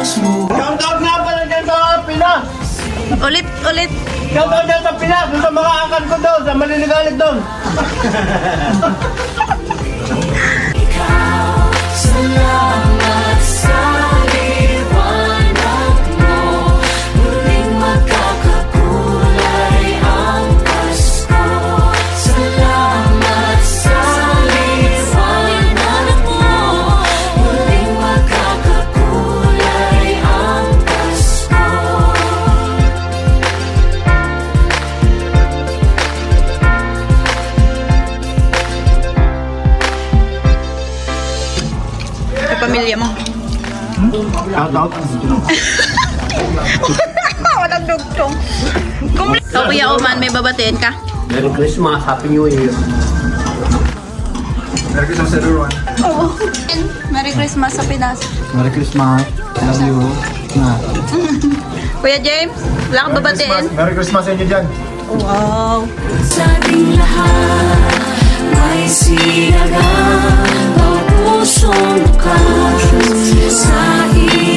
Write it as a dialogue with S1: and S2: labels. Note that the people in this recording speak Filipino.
S1: Shoutout nga pala dyan sa Pinas!
S2: Ulit.
S1: Shoutout dyan sa Pinas! Doon sa mga angkan ko doon, sa maliligalig doon!
S3: Salamat sa liwanag mo. Muling magkakakulay ang Pasko. Salamat sa liwanag mo. Muling magkakakulay ang Pasko.
S2: Sa pamilya mo.
S1: Shoutout!
S2: Walang dugtong. Ikaw, Kuya Oman, may babatiin ka?
S1: Merry Christmas! Happy New Year!
S4: Merry Christmas everyone.
S2: Oo. Merry Christmas sa Pinas.
S4: Merry Christmas. Love you.
S2: Kuya James, wala kang babatiin?
S4: Merry Christmas sa inyo dyan.
S2: Wow.
S3: Sa ating lahat may sinagang ang pusong bukas sa iyo.